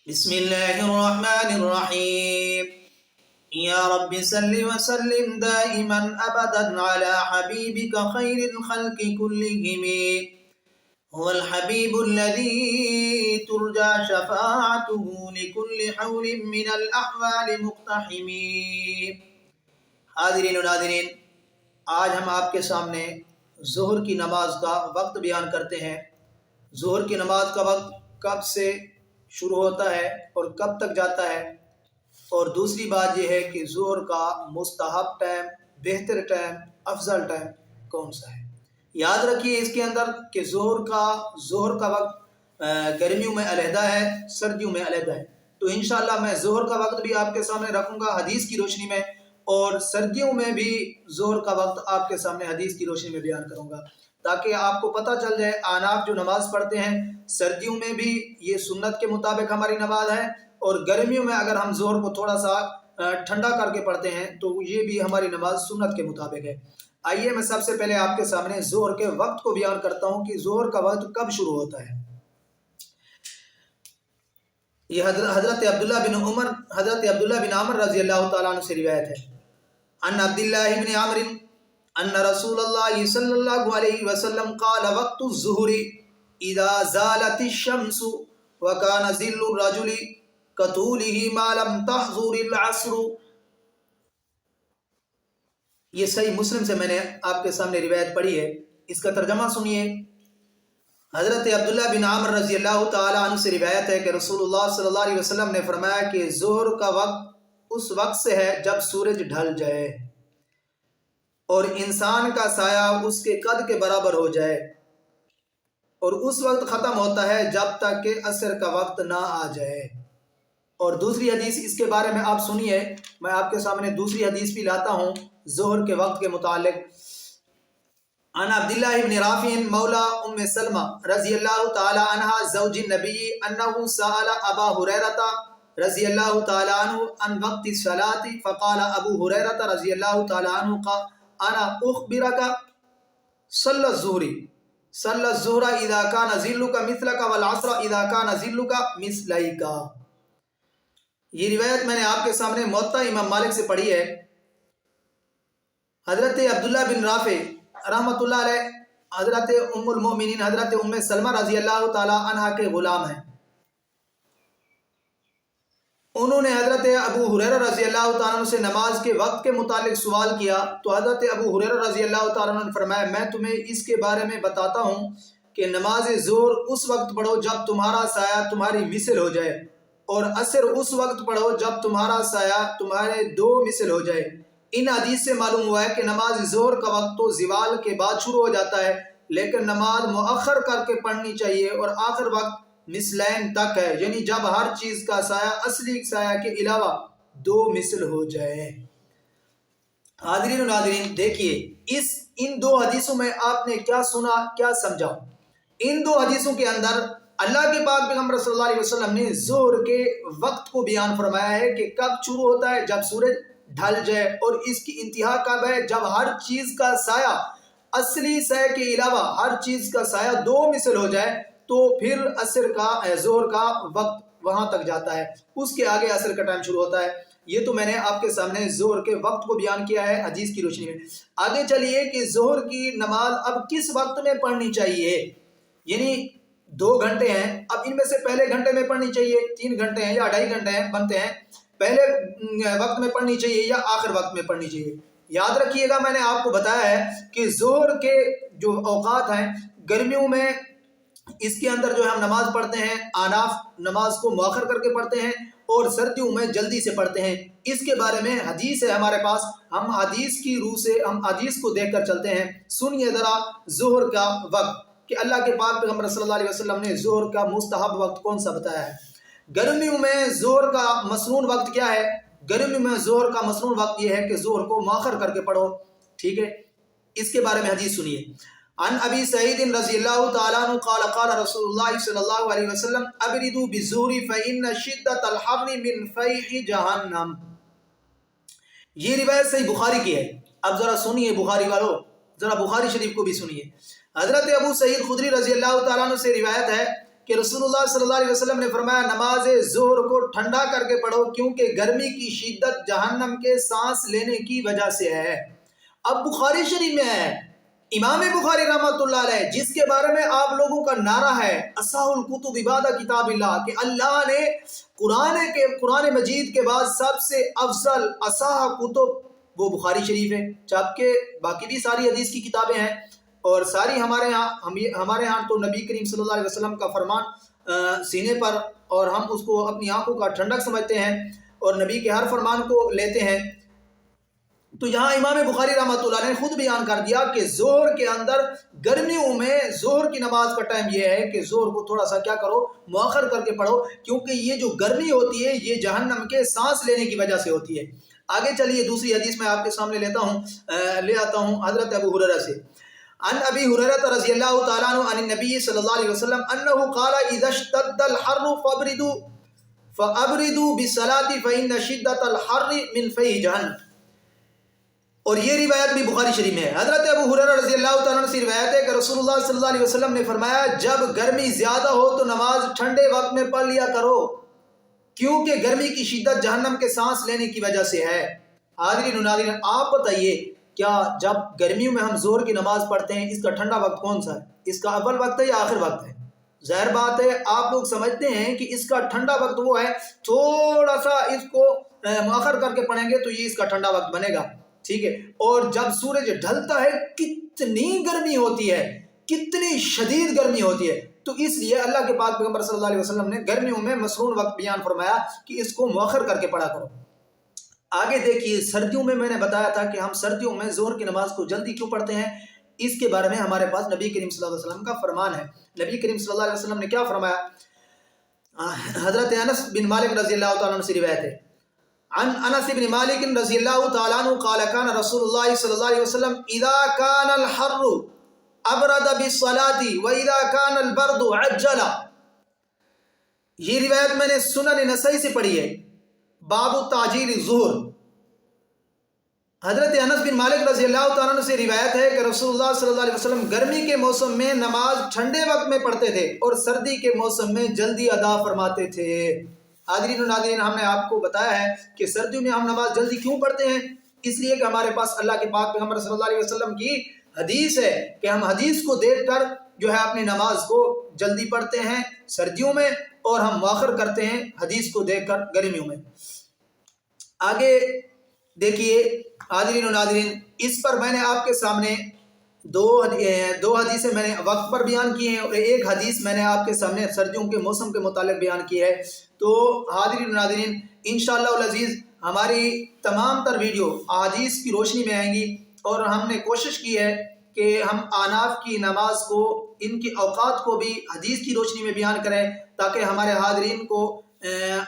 بسم الله الرحمن الرحيم. يا رب صل وسلم دائما أبدا على حبيبك خير الخلق كلهم. هو الحبيب الذي ترجى شفاعته لكل حول من الأحوال مقتحم. حاضرین و ناظرین، آج ہم آپ کے سامنے ظہر کی نماز کا وقت بیان کرتے ہیں۔ ظہر کی نماز کا وقت کب سے شروع ہوتا ہے اور کب تک جاتا ہے، اور دوسری بات یہ ہے کہ ظہر کا مستحب ٹائم، بہتر ٹائم، افضل ٹائم کون سا ہے۔ یاد رکھیے اس کے اندر کہ ظہر کا وقت گرمیوں میں علیحدہ ہے، سردیوں میں علیحدہ ہے۔ تو انشاءاللہ میں ظہر کا وقت بھی آپ کے سامنے رکھوں گا حدیث کی روشنی میں، اور سردیوں میں بھی ظہر کا وقت آپ کے سامنے حدیث کی روشنی میں بیان کروں گا، تاکہ آپ کو پتہ چل جائے احناف جو نماز پڑھتے ہیں سردیوں میں بھی یہ سنت کے مطابق ہماری نماز ہے، اور گرمیوں میں اگر ہم ظہر کو تھوڑا سا ٹھنڈا کر کے پڑھتے ہیں تو یہ بھی ہماری نماز سنت کے مطابق ہے۔ آئیے میں سب سے پہلے آپ کے سامنے ظہر کے وقت کو بیان کرتا ہوں کہ ظہر کا وقت کب شروع ہوتا ہے۔ یہ حضرت عبداللہ بن عمر رضی اللہ تعالیٰ عنہ سے روایت ہے۔ ان عبداللہ بن عمر ان رسول اللہ صلی اللہ علیہ وسلم قال وقت الظہر اذا زالت الشمس وكان ظل الرجل كطوله ما لم تحضر العصر۔ یہ صحیح مسلم سے میں نے آپ کے سامنے روایت پڑھی ہے، اس کا ترجمہ سنیے۔ حضرت عبداللہ بن عمر رضی اللہ تعالیٰ عنہ سے روایت ہے کہ رسول اللہ صلی اللہ علیہ وسلم نے فرمایا کہ ظہر کا وقت اس وقت سے ہے جب سورج ڈھل جائے اور انسان کا سایہ اس کے قد کے برابر ہو جائے، اور اس وقت ختم ہوتا ہے جب تک کہ عصر کا وقت نہ آ جائے۔ اور دوسری حدیث اس کے بارے میں آپ سنیے، میں آپ کے سامنے دوسری حدیث بھی لاتا ہوں ظہر کے وقت کے متعلق۔ عن عبداللہ بن رافع مولا ام سلمہ رضی اللہ تعالی عنہ زوج النبی انہ سأل ابا ہریرہ رضی اللہ تعالی عنہ عن وقت الصلاة فقال ابو ہریرہ رضی اللہ تعالی عنہ قال انا اخبرک صلی الظہر اذا کان ظلک مثلک والعصر اذا کان ظلک مثلیک۔ یہ روایت میں نے آپ کے سامنے موطا امام مالک سے پڑھی ہے۔ حضرت عبداللہ بن رافع رحمۃ اللہ علیہ حضرت ام المؤمنین حضرت ام سلمہ رضی اللہ تعالی عنہ کے غلام ہیں۔ انہوں نے حضرت ابو ہریرہ رضی اللہ تعالیٰ عنہ سے نماز کے وقت کے متعلق سوال کیا، تو حضرت ابو ہریرہ رضی اللہ تعالیٰ عنہ نے فرمایا میں تمہیں اس کے بارے میں بتاتا ہوں کہ نماز ظہر اس وقت پڑھو جب تمہارا سایہ تمہاری مثل ہو جائے، اور عصر اس وقت پڑھو جب تمہارا سایہ تمہارے دو مثل ہو جائے۔ ان حدیث سے معلوم ہوا ہے کہ نماز ظہر کا وقت تو زوال کے بعد شروع ہو جاتا ہے، لیکن نماز مؤخر کر کے پڑھنی چاہیے، اور آخر وقت مثلین تک ہے، یعنی جب ہر چیز کا سایہ اصلی سایہ کے علاوہ دو مثل ہو جائے۔ حاضرین و ناظرین، دیکھیے ان دو حدیثوں میں آپ نے کیا سنا، کیا سمجھا۔ ان دو حدیثوں کے اندر اللہ کے پاک پیغمبر صلی اللہ علیہ وسلم نے ظہر کے وقت کو بیان فرمایا ہے کہ کب شروع ہوتا ہے، جب سورج ڈھل جائے، اور اس کی انتہا کب ہے، جب ہر چیز کا سایہ اصلی سایہ کے علاوہ ہر چیز کا سایہ دو مثل ہو جائے، تو پھر ظہر کا وقت وہاں تک جاتا ہے، اس کے آگے عصر کا ٹائم شروع ہوتا ہے۔ یہ تو میں نے آپ کے سامنے ظہر کے وقت کو بیان کیا ہے حدیث کی روشنی میں۔ آگے چلیے کہ ظہر کی نماز اب کس وقت میں پڑھنی چاہیے، یعنی 2 گھنٹے ہیں، اب ان میں سے پہلے گھنٹے میں پڑھنی چاہیے، 3 گھنٹے ہیں یا 2.5 گھنٹے ہیں بنتے ہیں، پہلے وقت میں پڑھنی چاہیے یا آخر وقت میں پڑھنی چاہیے۔ یاد رکھیے گا میں نے آپ کو بتایا ہے کہ ظہر کے جو اوقات ہیں گرمیوں میں اس کے اندر جو ہم نماز پڑھتے ہیں احناف نماز کو مؤخر کر کے پڑھتے ہیں، اور سردیوں میں جلدی سے پڑھتے ہیں۔ اس کے بارے میں حدیث ہے ہمارے پاس، ہم حدیث کی روح سے ہم حدیث کو دیکھ کر چلتے ہیں۔ سنیے ذرا ظہر کا وقت کہ اللہ کے پاک پیغمبر صلی اللہ علیہ وسلم نے ظہر کا مستحب وقت کون سا بتایا ہے۔ گرمیوں میں ظہر کا مسنون وقت کیا ہے؟ گرمیوں میں ظہر کا مسنون وقت یہ ہے کہ ظہر کو مؤخر کر کے پڑھو، ٹھیک ہے۔ اس کے بارے میں حدیث سنیے۔ عن ابی سعید رضی اللہ تعالیٰ عنہ قال قال رسول اللہ صلی اللہ علیہ وسلم ابردوا بالظہر فإن شدۃ الحر من فیح جہنم۔ یہ روایت صحیح بخاری کی ہے۔ اب ذرا سنیے بخاری والو، ذرا بخاری شریف کو بھی سنیے۔ حضرت ابو سعید خدری رضی اللہ تعالیٰ عنہ سے روایت ہے کہ रसूलुल्लाह सल्लल्लाहु अलैहि वसल्लम ने फरमाया नमाज ज़ोहर को ठंडा करके पढ़ो क्योंकि गर्मी की शिद्दत जहन्नम के सांस लेने की वजह से है। अब बुखारी शरीफ में है, इमाम बुखारी रहमतुल्लाह अलैह, जिसके बारे में आप लोगों का नारा है असाहुल कुतुब इबादा किताबिल्लाह, कि अल्लाह ने कुरान मजीद के बाद सबसे अफजल असाह कुतुब वो बुखारी शरीफ है। जबकि बाकी भी सारी हदीस की किताबें हैं और सारी हमारे यहाँ तो नबी करीम सल्लल्लाहु अलैहि वसल्लम का फरमान सीने पर, और हम उसको अपनी आंखों का ठंडक समझते हैं और नबी के हर फरमान को लेते हैं। तो यहाँ इमाम बुखारी रहमतुल्लाह ने खुद बयान कर दिया कि जोहर के अंदर गर्मियों में जोहर की नमाज का टाइम ये है कि जोहर को थोड़ा सा क्या करो, मुअख्खर करके पढ़ो, क्योंकि ये जो गर्मी होती है ये जहन्नम के सांस लेने की वजह से होती है। आगे चलिए दूसरी हदीस में आपके सामने ले आता हूँ हजरत अबू हुरैरा से। अन अबी हुरैरा रज़ियल्लाहु तआला अन्हु अन नबी सल्लल्लाहु अलैहि वसल्लम अन्नहु क़ाला इज़ा इश्तद्दल हर्रु फअब्रिदू बिस्सलाति फ़इन्न शिद्दतल हर्रि मिन फ़ैहि जहन्नम। और ये रिवायत भी बुखारी शरीफ में है। हज़रत अबू हुरैरा रज़ियल्लाहु तआला अन्हु से रिवायत है कि रसूलुल्लाह सल्लल्लाहु अलैहि वसल्लम ने फरमाया जब गर्मी ज़्यादा हो तो नमाज ठंडे वक्त में पढ़ लिया करो, क्योंकि गर्मी की शिद्दत जहन्नम के सांस लेने की वजह से है। हाज़रीन नाज़रीन, आप बताइए क्या जब गर्मियों में हम जोहर की नमाज पढ़ते हैं इसका ठंडा वक्त कौन सा है? इसका अव्वल वक्त है या आखिर वक्त है? ज़ाहिर बात है आप लोग समझते हैं कि इसका ठंडा वक्त वो है, थोड़ा सा इसको मुअख्खर करके पढ़ेंगे तो ये इसका ठंडा वक्त बनेगा, ठीक है। और जब सूरज ढलता है कितनी गर्मी होती है, कितनी शदीद गर्मी होती है, तो इसलिए अल्लाह के पाक पैगंबर सल्लल्लाहु अलैहि वसल्लम ने गर्मियों में मसनून वक्त बयान फरमाया कि इसको मुअख्खर करके पढ़ा करो। आगे देखिए, सर्दियों में मैंने बताया था कि हम सर्दियों में जोहर की नमाज को जल्दी क्यों पढ़ते हैं, इसके बारे में हमारे पास नबी करीम सल्लल्लाहु अलैहि वसल्लम का फरमान है। नबी करीम सल्लल्लाहु अलैहि वसल्लम ने क्या फरमाया? हजरत अनस बिन मालिक रज़ियल्लाहु तआला अन्हु से रिवायत है, अन अनस बिन मालिक रज़ियल्लाहु तआला अन्हु क़ाल कान रसूलुल्लाह सल्लल्लाहु अलैहि वसल्लम इज़ा कानल हर्रु अबरद बिस्सलाति व इज़ा कानल बर्दु अज्जला। ये रिवायत मैंने सुनन नसई से पढ़ी है, बाबू ताजील ज़ुहर। हज़रत अनस बिन मालिक रज़ियल्लाहु तआला अन्हु से रिवायत है कि रसूलुल्लाह सल्लल्लाहु अलैहि वसल्लम गर्मी के मौसम में नमाज ठंडे वक्त में पढ़ते थे और सर्दी के मौसम में जल्दी अदा फरमाते थे। हाज़रीन और नाज़रीन, हमने आपको बताया है कि सर्दियों में हम नमाज जल्दी क्यों पढ़ते हैं, इसलिए कि हमारे पास अल्लाह के पाक पैगंबर सल्लल्लाहु अलैहि वसल्लम की हदीस है कि हम हदीस को देखकर जो है अपनी नमाज को जल्दी पढ़ते हैं सर्दियों में और हम मुअख्खर करते हैं हदीस को देखकर गर्मियों में। आगे देखिए हाज़रीन और नाज़रीन, इस पर मैंने आपके सामने दो हदीसें मैंने वक्त पर बयान की हैं और एक हदीस मैंने आपके सामने सर्दियों के मौसम के मुतालिक बयान की है। तो हाज़रीन और नाज़रीन, इंशाअल्लाह अज़ीज़ हमारी तमाम तर वीडियो अहादीस की रोशनी में आएंगी और हमने कोशिश की है कि हम आनाफ की नमाज को, इनकी औकात को भी हदीस की रोशनी में बयान करें ताकि हमारे हाज़रीन को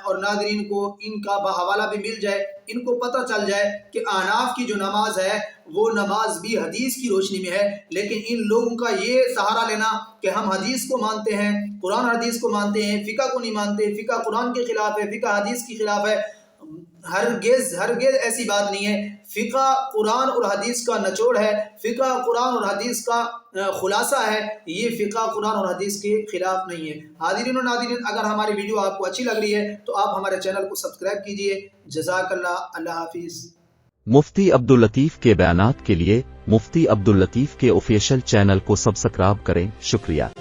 और नाज़रीन को इनका बहवाला भी मिल जाए, इनको पता चल जाए कि आनाफ की जो नमाज है वो नमाज भी हदीस की रोशनी में है। लेकिन इन लोगों का ये सहारा लेना कि हम हदीस को मानते हैं, कुरान हदीस को मानते हैं, फ़िक़ह को नहीं मानते, फ़िक़ह कुरान के ख़िलाफ़ है, फ़िक़ह हदीस के ख़िलाफ़ है, हरगिज़ ऐसी बात नहीं है। फ़िक़ह कुरान और हदीस का निचोड़ है, फ़िक़ह कुरान और हदीस का खुलासा है, ये फ़िक़ह कुरान और हदीस के ख़िलाफ़ नहीं है। हाज़रीन और नाज़रीन, अगर हमारी वीडियो आपको अच्छी लग रही है तो आप हमारे चैनल को सब्सक्राइब कीजिए। जज़ाकल्लाह, अल्लाह हाफ़िज़। मुफ्ती अब्दुल लतीफ़ के बयानात के लिए मुफ्ती अब्दुल लतीफ़ के ऑफिशियल चैनल को सब्सक्राइब करें। शुक्रिया।